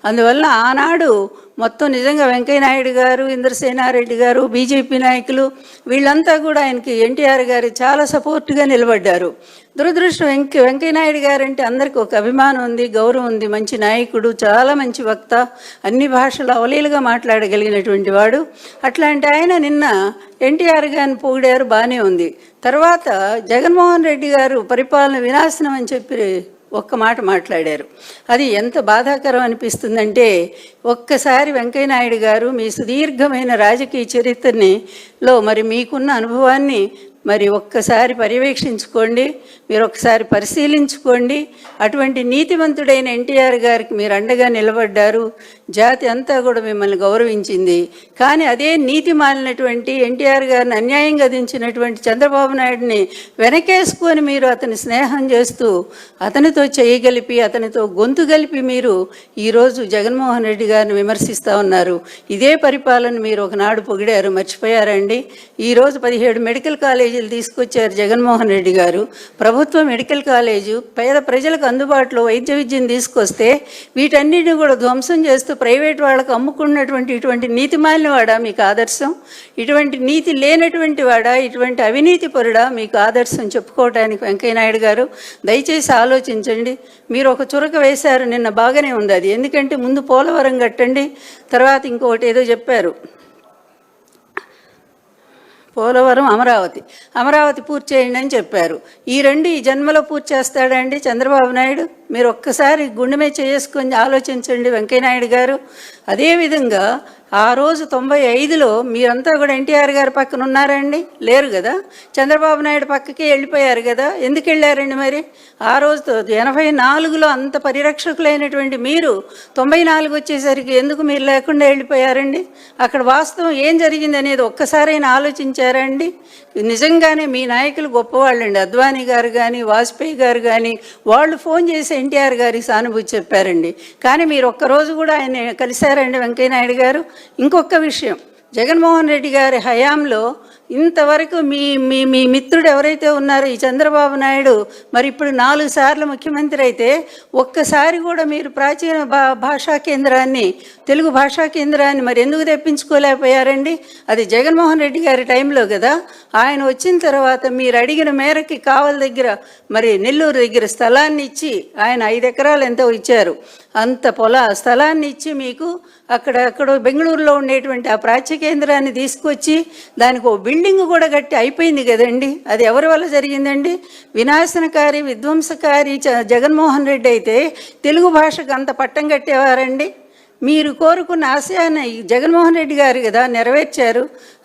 అందువల్ల ఆనాడు మొత్తం నిజంగా వెంకయ్యనాయుడు గారు, ఇంద్రసేనారెడ్డి గారు, బీజేపీ నాయకులు వీళ్ళంతా కూడా ఆయనకి ఎన్టీఆర్ గారు చాలా సపోర్ట్గా నిలబడ్డారు. దురదృష్టం వెంకయ్యనాయుడు గారు అంటే అందరికీ ఒక అభిమానం ఉంది, గౌరవం ఉంది. మంచి నాయకుడు, చాలా మంచి వక్త, అన్ని భాషలు అవలీలుగా మాట్లాడగలిగినటువంటి వాడు. అట్లాంటి ఆయన నిన్న ఎన్టీఆర్ గారిని పొగిడారు, బాగానే ఉంది. తర్వాత జగన్మోహన్ రెడ్డి గారు పరిపాలన వినాశనం అని చెప్పి ఒక్క మాట మాట్లాడారు. అది ఎంత బాధాకరం అనిపిస్తుందంటే, ఒక్కసారి వెంకయ్యనాయుడు గారు మీ సుదీర్ఘమైన రాజకీయ చరిత్రలో మరి మీకున్న అనుభవాన్ని మరి ఒక్కసారి పర్యవేక్షించుకోండి, మీరు ఒకసారి పరిశీలించుకోండి. అటువంటి నీతివంతుడైన ఎన్టీఆర్ గారికి మీరు అండగా నిలబడ్డారు, జాతి అంతా కూడా మిమ్మల్ని గౌరవించింది. కానీ అదే నీతి మాలినటువంటి ఎన్టీఆర్ గారిని అన్యాయంగా దించినటువంటి చంద్రబాబు నాయుడిని వెనకేసుకొని మీరు అతని స్నేహం చేస్తూ అతనితో చేయగలిపి, అతనితో గొంతు కలిపి మీరు ఈరోజు జగన్మోహన్ రెడ్డి గారిని విమర్శిస్తూ ఉన్నారు. ఇదే పరిపాలన మీరు ఒకనాడు పొగిడారు, మర్చిపోయారండి? ఈరోజు 17 మెడికల్ కాలేజీలు తీసుకొచ్చారు జగన్మోహన్ రెడ్డి గారు. ప్రభుత్వ మెడికల్ కాలేజు పేద ప్రజలకు అందుబాటులో వైద్య విద్యను తీసుకొస్తే వీటన్నిటిని కూడా ధ్వంసం చేస్తూ ప్రైవేట్ వాళ్ళకు అమ్ముకున్నటువంటి ఇటువంటి నీతి మాలినవాడా మీకు ఆదర్శం? ఇటువంటి నీతి లేనటువంటి వాడా, ఇటువంటి అవినీతి పరుడా మీకు ఆదర్శం చెప్పుకోవడానికి? వెంకయ్యనాయుడు గారు దయచేసి ఆలోచించండి. మీరు ఒక చురక వేశారు నిన్న, బాగానే ఉంది అది. ఎందుకంటే ముందు పోలవరం కట్టండి, తర్వాత ఇంకొకటి ఏదో చెప్పారు, పోలవరం, అమరావతి పూర్తి చేయండి అని చెప్పారు. ఈ రెండు ఈ జన్మలో పూర్తి చేస్తాడండి చంద్రబాబు నాయుడు? మీరు ఒక్కసారి గుండె మీద చేసుకొని ఆలోచించండి వెంకయ్యనాయుడు గారు. అదేవిధంగా ఆ రోజు 95లో మీరంతా కూడా ఎన్టీఆర్ గారి పక్కన ఉన్నారండి? లేరు కదా. చంద్రబాబు నాయుడు పక్కకి వెళ్ళిపోయారు కదా. ఎందుకు వెళ్ళారండి మరి? ఆ రోజు 84లో అంత పరిరక్షకులైనటువంటి మీరు 94 వచ్చేసరికి ఎందుకు మీరు లేకుండా వెళ్ళిపోయారండి? అక్కడ వాస్తవం ఏం జరిగింది అనేది ఒక్కసారైనా ఆలోచించారండి? నిజంగానే మీ నాయకులు గొప్పవాళ్ళండి. అద్వానీ గారు కానీ, వాజ్పేయి గారు కానీ, వాళ్ళు ఫోన్ చేసి ఎన్టీఆర్ గారికి సానుభూతి చెప్పారండి. కానీ మీరు ఒక్కరోజు కూడా ఆయన కలిశారండి వెంకయ్యనాయుడు గారు? ఇంకొక విషయం, జగన్మోహన్ రెడ్డి గారి హయాంలో ఇంతవరకు మీ మీ మీ మిత్రుడు ఎవరైతే ఉన్నారో ఈ చంద్రబాబు నాయుడు, మరి ఇప్పుడు 4 సార్లు ముఖ్యమంత్రి అయితే ఒక్కసారి కూడా మీరు ప్రాచీన భాషా కేంద్రాన్ని, తెలుగు భాషా కేంద్రాన్ని మరి ఎందుకు తెప్పించుకోలేకపోయారండి? అది జగన్మోహన్ రెడ్డి గారి టైంలో కదా. ఆయన వచ్చిన తర్వాత మీరు అడిగిన మేరకి కావలి దగ్గర, మరి నెల్లూరు దగ్గర స్థలాన్ని ఇచ్చి, ఆయన 5 ఎకరాలు ఎంతో ఇచ్చారు, అంత స్థలాన్ని ఇచ్చి మీకు అక్కడ బెంగళూరులో ఉండేటువంటి ఆ ప్రాచ్య కేంద్రాన్ని తీసుకొచ్చి దానికి ఓ బిల్డింగ్ కూడా కట్టి అయిపోయింది కదండి. అది ఎవరి వల్ల జరిగిందండి? వినాశనకారి, విధ్వంసకారి జగన్మోహన్ రెడ్డి అయితే తెలుగు భాషకు అంత పట్టం కట్టేవారండి? మీరు కోరుకున్న ఆశయాన్ని జగన్మోహన్ రెడ్డి గారు కదా నెరవేర్చారు.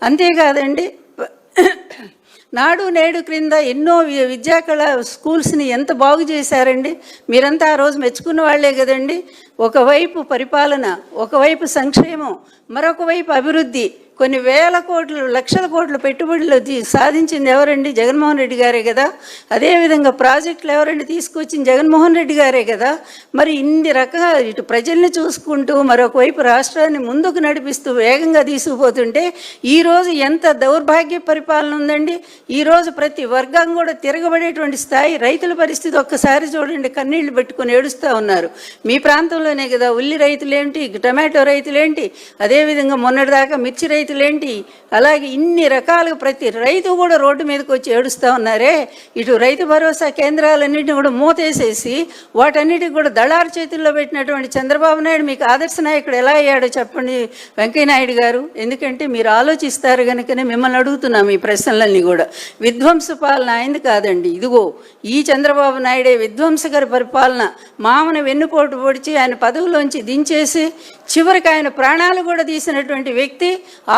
అంతేకాదండి, నాడు నేడు క్రింద ఎన్నో విద్యాకళ స్కూల్స్ని ఎంత బాగు చేశారండి. మీరంతా ఆ రోజు మెచ్చుకున్న వాళ్లే కదండి. ఒకవైపు పరిపాలన, ఒకవైపు సంక్షేమం, మరొక వైపు అభివృద్ధి. కొన్ని వేల కోట్లు, లక్షల కోట్ల పెట్టుబడులు సాధించింది ఎవరండి? జగన్మోహన్ రెడ్డి గారే కదా. అదేవిధంగా ప్రాజెక్టులు ఎవరండి తీసుకొచ్చింది? జగన్మోహన్ రెడ్డి గారే కదా. మరి ఇన్ని రకాల ఇటు ప్రజల్ని చూసుకుంటూ మరొక వైపు రాష్ట్రాన్ని ముందుకు నడిపిస్తూ వేగంగా తీసుకుపోతుంటే ఈరోజు ఎంత దౌర్భాగ్య పరిపాలన ఉందండి. ఈరోజు ప్రతి వర్గం కూడా తిరగబడేటువంటి స్థాయి. రైతుల పరిస్థితి ఒక్కసారి చూడండి, కన్నీళ్లు పెట్టుకుని ఏడుస్తూ ఉన్నారు. మీ ప్రాంతంలోనే కదా. ఉల్లి రైతులేంటి, టమాటో రైతులేంటి, అదేవిధంగా మొన్నటిదాకా మిర్చి రైతులేంటి, అలాగే ఇన్ని రకాలుగా ప్రతి రైతు కూడా రోడ్డు మీదకి వచ్చి ఏడుస్తూ ఉన్నారే. ఇటు రైతు భరోసా కేంద్రాలన్నింటినీ కూడా మూతేసేసి వాటన్నిటికి కూడా దళారు చేతుల్లో పెట్టినటువంటి చంద్రబాబు నాయుడు మీకు ఆదర్శ నాయకుడు ఎలా అయ్యాడో చెప్పండి వెంకయ్యనాయుడు గారు. ఎందుకంటే మీరు ఆలోచిస్తారు కనుకనే మిమ్మల్ని అడుగుతున్నాం ఈ ప్రశ్నలన్నీ కూడా. విధ్వంస పాలన అయింది కాదండి. ఇదిగో ఈ చంద్రబాబు నాయుడే విధ్వంసకర పరిపాలన. మామను వెన్నుపోటు పొడిచి ఆయన పదవిలోంచి దించేసి చివరికి ఆయన ప్రాణాలు కూడా తీసినటువంటి వ్యక్తి.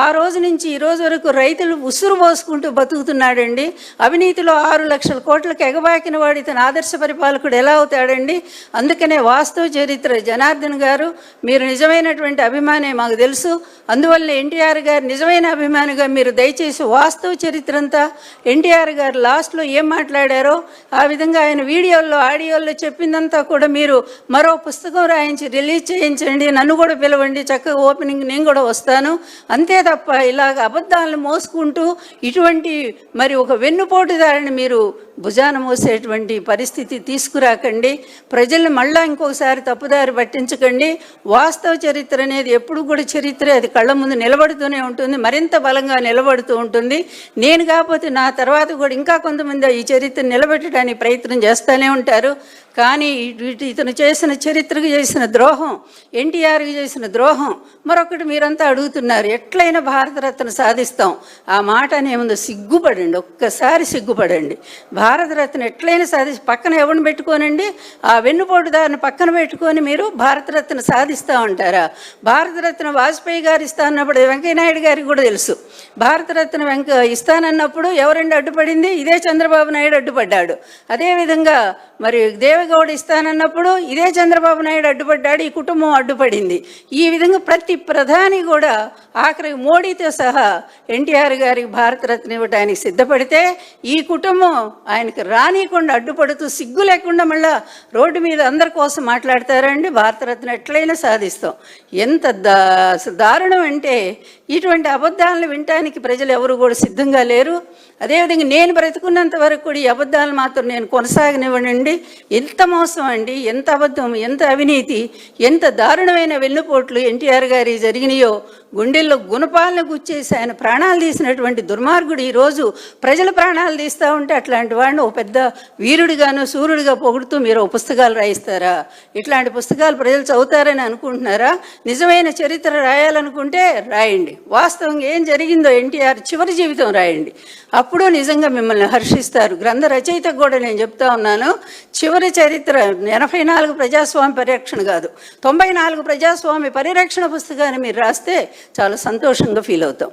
ఆ రోజు నుంచి ఈ రోజు వరకు రైతులు ఉసురు పోసుకుంటూ బతుకుతున్నాడండి. అవినీతిలో 6 లక్షల కోట్లకు ఎగబాకిన వాడు ఇతను ఆదర్శ పరిపాలకుడు ఎలా అవుతాడండి? అందుకనే వాస్తవ చరిత్ర జనార్దన్ గారు, మీరు నిజమైనటువంటి అభిమానే మాకు తెలుసు. అందువల్ల ఎన్టీఆర్ గారు నిజమైన అభిమానిగా మీరు దయచేసి వాస్తవ చరిత్ర అంతా, ఎన్టీఆర్ గారు లాస్ట్లో ఏం మాట్లాడారో ఆ విధంగా ఆయన వీడియోల్లో, ఆడియోల్లో చెప్పిందంతా కూడా మీరు మరో పుస్తకం రాయించి రిలీజ్ చేయించండి. నన్ను కూడా పిలవండి, చక్కగా ఓపెనింగ్ నేను కూడా వస్తాను. అంతే తప్ప ఇలాగ అబద్ధాలను మోసుకుంటూ ఇటువంటి మరి ఒక వెన్నుపోటుదారిని మీరు భుజాన మోసేటువంటి పరిస్థితి తీసుకురాకండి. ప్రజల్ని మళ్ళా ఇంకొకసారి తప్పుదారి పట్టించకండి. వాస్తవ చరిత్ర అనేది ఎప్పుడు కూడా చరిత్ర, అది కళ్ళ ముందు నిలబడుతూనే ఉంటుంది, మరింత బలంగా నిలబడుతూ ఉంటుంది. నేను కాకపోతే నా తర్వాత కూడా ఇంకా కొంతమంది ఈ చరిత్ర నిలబెట్టడానికి ప్రయత్నం చేస్తూనే ఉంటారు. కానీ ఇతను చేసిన చరిత్రకు చేసిన ద్రోహం, ఎన్టీఆర్కి చేసిన ద్రోహం. మరొకటి మీరంతా అడుగుతున్నారు, ఎట్లయినా భారతరత్న సాధిస్తాం. ఆ మాట అనేముందో సిగ్గుపడండి, ఒక్కసారి సిగ్గుపడండి. భారతరత్న ఎట్లయినా పక్కన ఎవరిని పెట్టుకోనండి, ఆ వెన్నుపోటుదారిని పక్కన పెట్టుకొని మీరు భారతరత్న సాధిస్తూ ఉంటారా? భారతరత్న వాజ్పేయి గారు ఇస్తానన్నప్పుడు వెంకయ్యనాయుడు గారికి కూడా తెలుసు. భారతరత్న ఇస్తానన్నప్పుడు ఎవరండి అడ్డుపడింది? ఇదే చంద్రబాబు నాయుడు అడ్డుపడ్డాడు. అదేవిధంగా మరి దేవేగౌడ ఇస్తానన్నప్పుడు ఇదే చంద్రబాబు నాయుడు అడ్డుపడ్డాడు, ఈ కుటుంబం అడ్డుపడింది. ఈ విధంగా ప్రతి ప్రధాని కూడా ఆఖరి మోడీతో సహా ఎన్టీఆర్ గారికి భారతరత్న ఇవ్వడానికి సిద్ధపడితే ఈ కుటుంబం ఆయనకు రానియకుండా అడ్డుపడుతూ సిగ్గు లేకుండా మళ్ళా రోడ్డు మీద అందరి కోసం మాట్లాడతారండి. భారతరత్న ఎట్లయినా సాధిస్తాం. ఎంత దారుణం అంటే ఇటువంటి అబద్ధాలను వినటానికి ప్రజలు ఎవరు కూడా సిద్ధంగా లేరు. అదేవిధంగా నేను బ్రతుకున్నంత వరకు కూడా ఈ అబద్ధాలు మాత్రం నేను కొనసాగనివ్వనండి. ఎంత మోసం అండి, ఎంత అబద్ధం, ఎంత అవినీతి, ఎంత దారుణమైన వెన్నుపోట్లు ఎన్టీఆర్ గారి జరిగినాయో. గుండెల్లో గుణపాలను గుచ్చేసి ఆయన ప్రాణాలు తీసినటువంటి దుర్మార్గుడు ఈరోజు ప్రజల ప్రాణాలు తీస్తూ ఉంటే అట్లాంటి వాడిని ఒక పెద్ద వీరుడిగాను సూర్యుడిగా పొగుడుతూ మీరు పుస్తకాలు రాయిస్తారా? ఇట్లాంటి పుస్తకాలు ప్రజలు చదువుతారని అనుకుంటున్నారా? నిజమైన చరిత్ర రాయాలనుకుంటే రాయండి. వాస్తవంగా ఏం జరిగిందో ఎన్టీఆర్ చివరి జీవితం రాయండి. అప్పుడు నిజంగా మిమ్మల్ని హర్షిస్తారు. గ్రంథ రచయితకు కూడా నేను చెప్తా ఉన్నాను, చివరి చరిత్ర 84 ప్రజాస్వామ్య పరిరక్షణ కాదు, 94 ప్రజాస్వామ్య పరిరక్షణ పుస్తకాన్ని మీరు రాస్తే చాలా సంతోషంగా ఫీల్ అవుతాం.